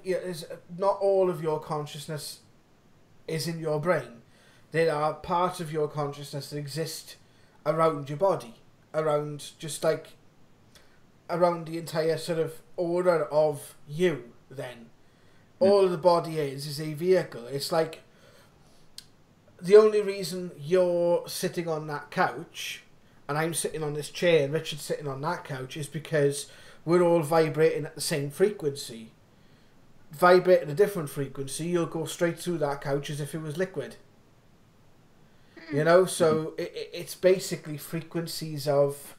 not all of your consciousness is in your brain. There are parts of your consciousness that exist around your body, around the entire sort of order of you. Then all the body is a vehicle. It's like the only reason you're sitting on that couch and I'm sitting on this chair and Richard's sitting on that couch is because we're all vibrating at the same frequency. Vibrate at a different frequency, you'll go straight through that couch as if it was liquid. So it's basically frequencies of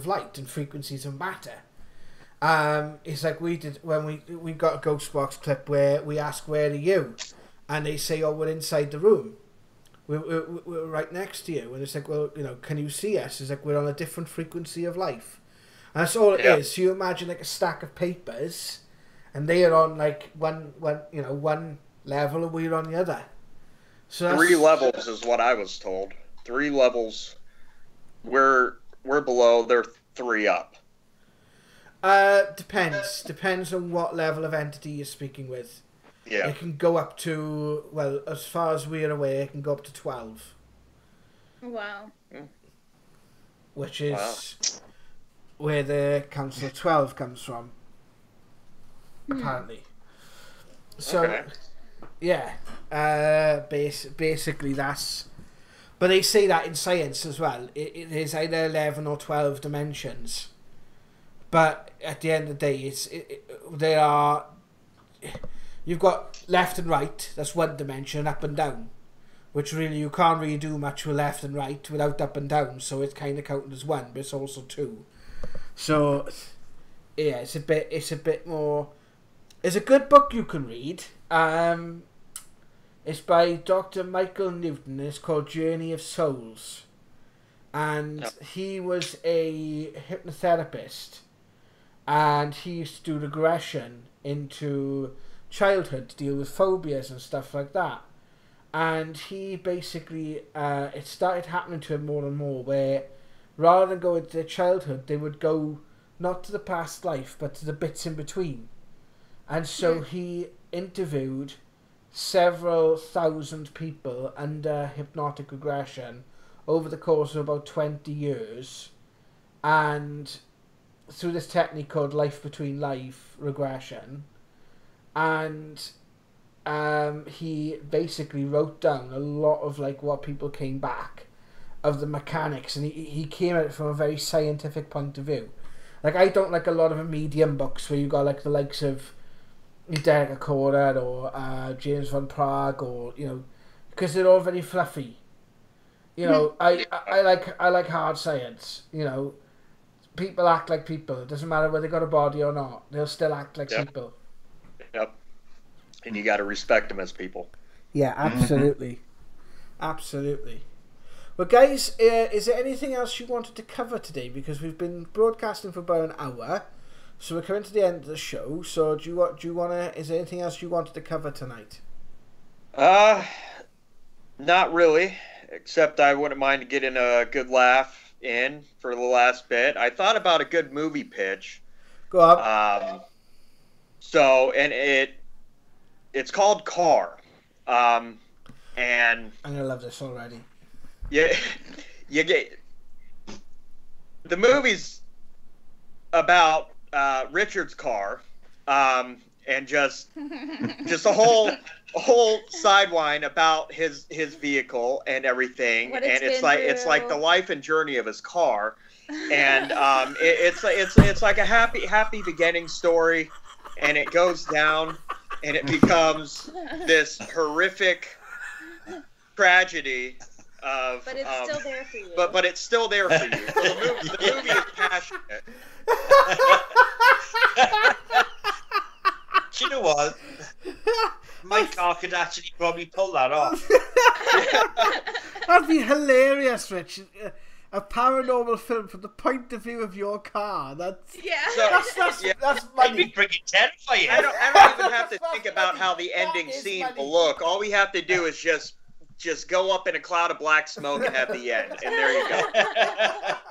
light and frequencies of matter. It's like we did when we got a ghost box clip where we ask, where are you? And they say, oh, we're inside the room. We're right next to you. And it's like, well, can you see us? It's like, we're on a different frequency of life. And that's all it is. So you imagine like a stack of papers and they are on like one level and we're on the other. So 3 levels is what I was told. 3 levels. We're below, they're 3 up. Depends on what level of entity you're speaking with. Yeah. It can go up to, well, as far as we're aware, it can go up to 12. Wow. Which is where the Council of 12 comes from, apparently. So, yeah. Basically that's... But they say that in science as well. It is either 11 or 12 dimensions. But at the end of the day, there are... You've got left and right, that's one dimension, up and down. Which really, you can't really do much with left and right without up and down, so it's kind of counted as 1, but it's also 2. So, yeah, it's a bit more... It's a good book you can read. It's by Dr. Michael Newton, and it's called Journey of Souls. And he was a hypnotherapist, and he used to do regression into childhood to deal with phobias and stuff like that. And he basically, it started happening to him more and more, where rather than go into their childhood, they would go not to the past life, but to the bits in between. And so he interviewed several thousand people under hypnotic regression over the course of about 20 years. And through this technique called life between life regression. And he basically wrote down a lot of like what people came back of the mechanics, and he came at it from a very scientific point of view. Like, I don't like a lot of medium books where you got like the likes of Derek Accorder or James Van Prague, or because they're all very fluffy. I like hard science. People act like people. It doesn't matter whether they got a body or not. They'll still act like people. Yep. And you got to respect them as people. Yeah, absolutely. Absolutely. Well, guys, is there anything else you wanted to cover today? Because we've been broadcasting for about an hour, so we're coming to the end of the show. So do you want to? Is there anything else you wanted to cover tonight? Not really. Except I wouldn't mind getting a good laugh in for the last bit. I thought about a good movie pitch. Go on. It's called Car. And I'm gonna love this already. Yeah, you get the movie's about Richard's car, and just a whole sidewine about his vehicle and everything, and it's like the life and journey of his car, and it's like a happy beginning story, and it goes down, and it becomes this horrific tragedy. But it's still there for you. But it's still there for you. So the movie is passionate. Do you know what? My car could actually probably pull that off. That'd be hilarious, Rich. A paranormal film from the point of view of your car. That's I'd be money. pretty terrifying. I don't even have to think about how the ending scene will look. All we have to do is just go up in a cloud of black smoke and have the end. And there you go.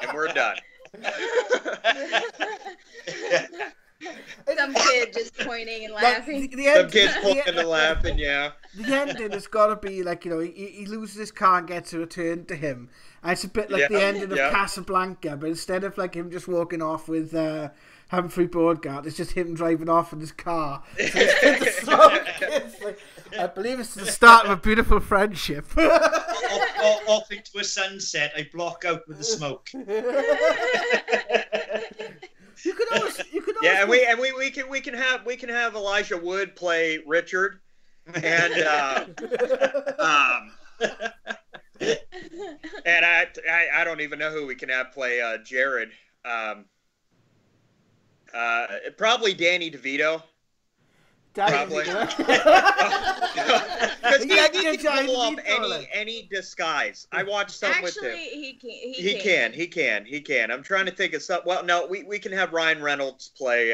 And we're done. Some kid just pointing and laughing. Some kids pointing and laughing, yeah. The ending has got to be like, he loses his car and gets it returned to him. And it's a bit like the ending of Casablanca, but instead of like him just walking off with Humphrey Bogart, it's just him driving off in his car. So it's like, I believe it's the start of a beautiful friendship. Off into a sunset, I block out with the smoke. You could always yeah, and we can have Elijah Wood play Richard, and and I don't even know who we can have play Jared. Probably Danny DeVito. Probably. Because he can pull off any disguise. I watched some with him. Actually, He can. I'm trying to think of some. Well, no, we can have Ryan Reynolds play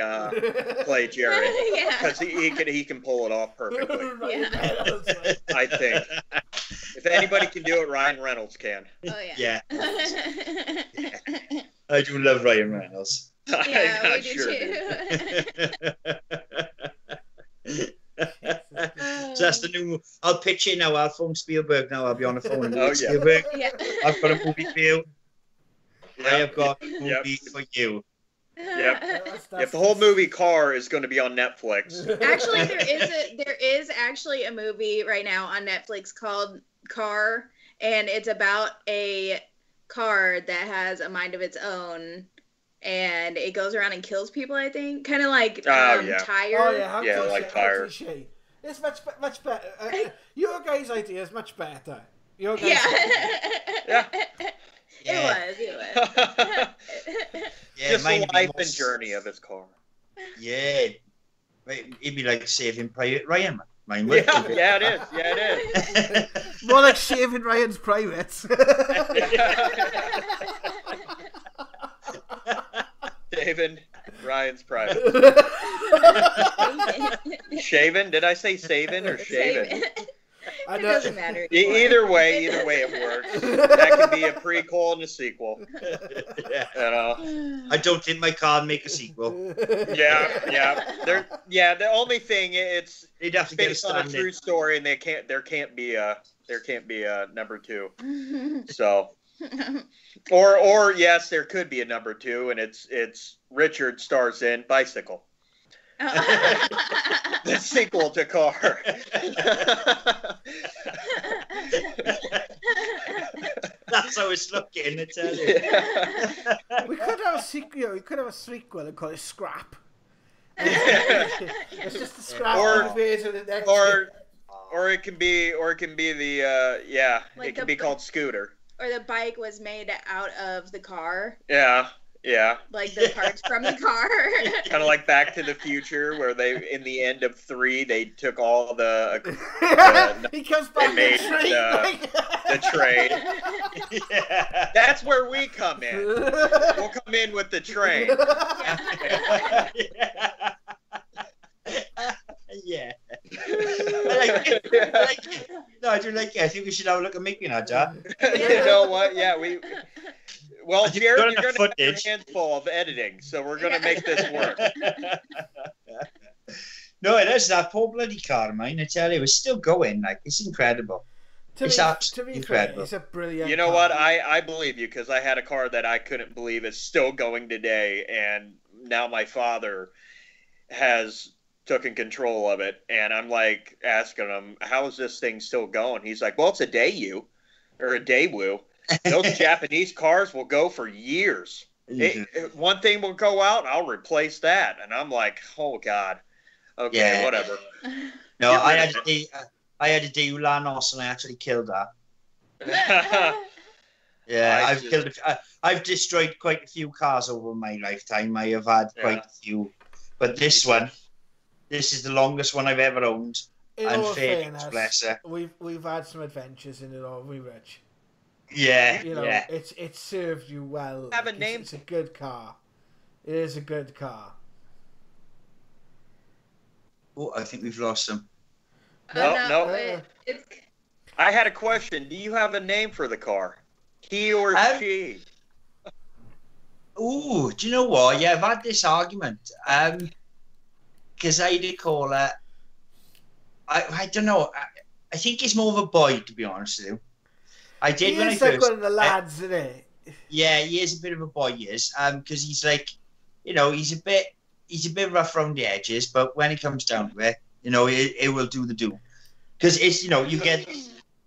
Jared because he can pull it off perfectly. I think if anybody can do it, Ryan Reynolds can. Oh yeah. I do love Ryan Reynolds. Yeah, I'm we not do sure. So that's the new. I'll pitch it now. I'll phone Spielberg now. I'll be on the phone. Spielberg. Yeah. I've got a movie for you. Yep. I have got a movie for you. Yep. If the whole movie Car is going to be on Netflix. Actually, there is actually a movie right now on Netflix called Car, and it's about a car that has a mind of its own. And it goes around and kills people, I think. Kind of like Tire. Oh, yeah, like Tire. It's much better. Your guy's idea is much better. Your guy's Yeah. It was. Just the life and journey of his car. Yeah. It'd be like Saving Private Ryan. Mine it is. More like Saving Ryan's Privates. Saving Ryan's Private. Shaven? Did I say saving or shaven? It doesn't matter. Either way it works. That could be a prequel and a sequel. I don't think my car will make a sequel. Yeah. The only thing it's based on a true story, and there can't be a number 2. So. Or yes, there could be a number 2, and it's Richard stars in Bicycle. The sequel to Car. That's how it's looking, I tell you. We could have a sequel. We could have a sequel and call it Scrap. It's just a scrap. Or it can be the like it can be called Scooter. Or the bike was made out of the car. Yeah. Like the parts from the car. Kind of like Back to the Future, where they, in the end of 3, they took all the he comes back and made the train. Yeah. That's where we come in. We'll come in with the train. Yeah. I like it. No, I do like it. I think we should have a look at making that, John. You know what? Yeah, Well, Jared, you're going to have your hands full of editing, so we're going to make this work. No, it is that poor bloody car of mine. I tell you, it's still going. Like, it's incredible. It's absolutely incredible. It's a brilliant. You know what? I believe you, because I had a car that I couldn't believe is still going today, and now my father has taken control of it, and I'm like asking him, "How is this thing still going?" He's like, "Well, it's a Daewoo, or a Daewoo. Those Japanese cars will go for years. One thing will go out, I'll replace that." And I'm like, "Oh God, okay, whatever." No, I had a Daewoo Lanos, and I actually killed that. Yeah, I've destroyed quite a few cars over my lifetime. I have had quite a few, but this is the longest one I've ever owned. In and all fairness, bless her. We've had some adventures in it, all we Rich. Yeah, you know, yeah. It served you well. Have a name. It's a good car. It is a good car. Oh, I think we've lost him. No. I had a question. Do you have a name for the car? He or she? Oh, do you know what? Yeah, I've had this argument. Because I did call her. I don't know. I think he's more of a boy, to be honest with you. I did when I first. He's like one of the lads, isn't he? Yeah, he is a bit of a boy. He is. Because he's like, you know, he's a bit rough around the edges, but when it comes down to it, you know, it will do the do. Because it's, you know, you get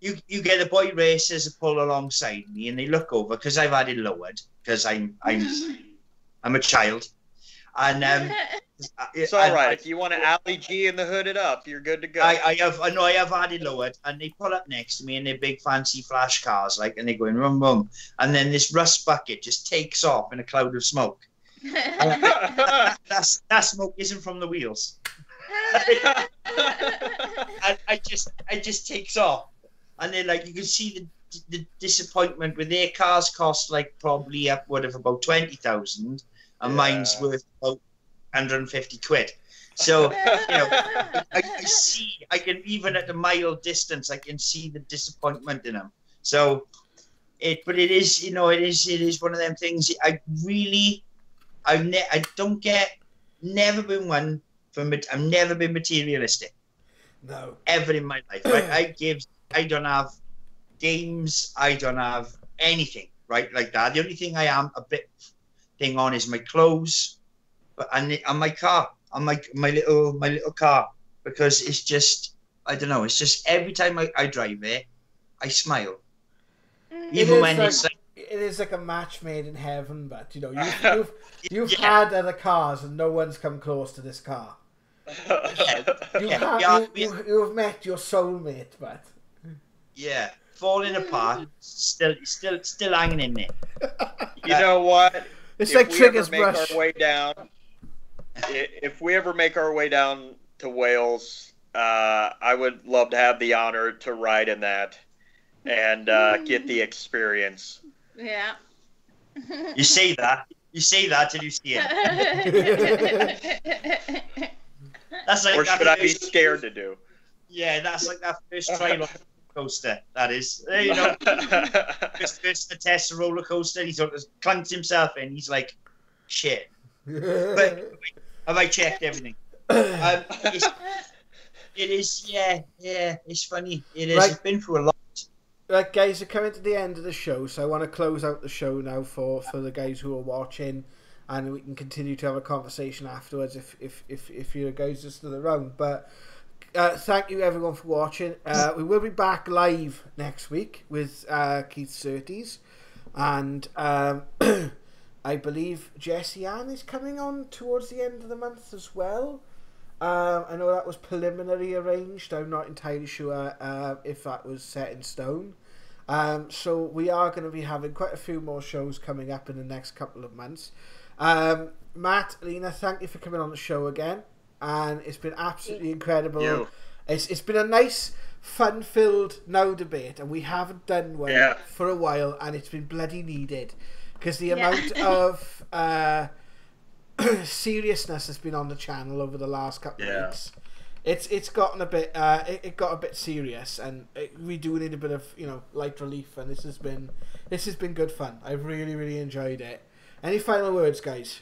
the boy racers that pull alongside me, and they look over because I've had it lowered because I'm a child, and it's all right. If you want an Ali G and the hooded up, you're good to go. I have had it lowered, and they pull up next to me in their big fancy flash cars, like, and they're going rum rum, and then this rust bucket just takes off in a cloud of smoke. That smoke isn't from the wheels. And I just takes off, and then like you can see the disappointment with their cars cost like probably upward of about 20,000, and mine's worth about 150 quid. So you know, I can even at a mile distance, I can see the disappointment in them. So but it is, you know, it is one of them things. Never been one for. I've never been materialistic. No. Ever in my life. I don't have games. I don't have anything, right, like that. The only thing I am a bit thing on is my clothes, and my car, on my little car, because it's just, I don't know. It's just every time I drive it, I smile. Even when it's like. It is like a match made in heaven, but you know, you've had other cars and no one's come close to this car. You have met your soulmate, but falling apart, still hanging in there. You know what? It's like Trigger's brush. If we ever make our way down to Wales, I would love to have the honor to ride in that and get the experience. Yeah. You say that till you see it. That's like, or should I be scared to do? Yeah, that's like that first trial coaster. That is, you know, first test a roller coaster. He sort of clunked himself in. He's like, shit. But have I checked everything? It is, yeah. It's funny. It is. Right. It's been through a lot. Right, guys, we're coming to the end of the show, so I want to close out the show now for the guys who are watching, and we can continue to have a conversation afterwards if you guys are still around. But thank you everyone for watching. We will be back live next week with Keith Surtees, and I believe Jessie Ann is coming on towards the end of the month as well. I know that was preliminary arranged. I'm not entirely sure if that was set in stone. So we are going to be having quite a few more shows coming up in the next couple of months. Matt, Eleena, thank you for coming on the show again. And it's been absolutely incredible. It's been a nice, fun-filled Now debate, and we haven't done one for a while, and it's been bloody needed. Because the amount of seriousness has been on the channel over the last couple of weeks. It's gotten a bit it got a bit serious, and we do need a bit of, you know, light relief, and this has been good fun. I've really enjoyed it. Any final words, guys?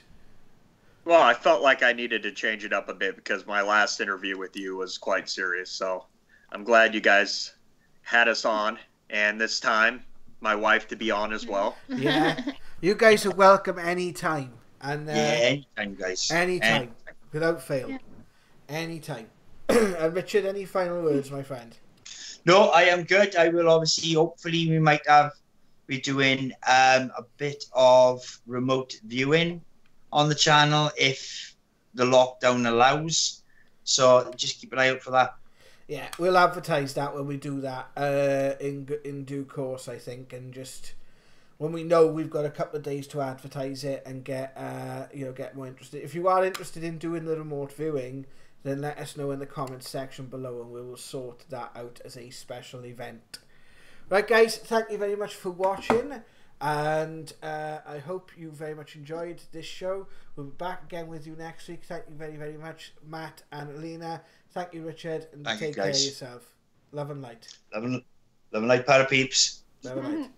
Well, I felt like I needed to change it up a bit because my last interview with you was quite serious, so I'm glad you guys had us on, and this time my wife to be on as well. Yeah, you guys are welcome anytime. And anytime, guys. Anytime. Without fail. Yeah. Anytime. And Richard, any final words, my friend? No, I am good. I will obviously, hopefully, we might be doing a bit of remote viewing on the channel if the lockdown allows. So just keep an eye out for that. Yeah, we'll advertise that when we do that in due course, I think, and just when we know we've got a couple of days to advertise it and get get more interested. If you are interested in doing the remote viewing, then let us know in the comments section below, and we will sort that out as a special event. Right, guys, thank you very much for watching, and I hope you very much enjoyed this show. We'll be back again with you next week. Thank you very, very much, Matt and Eleena. Thank you, Richard, and take care of yourself. Love and light. Love and light, para peeps. Love and light.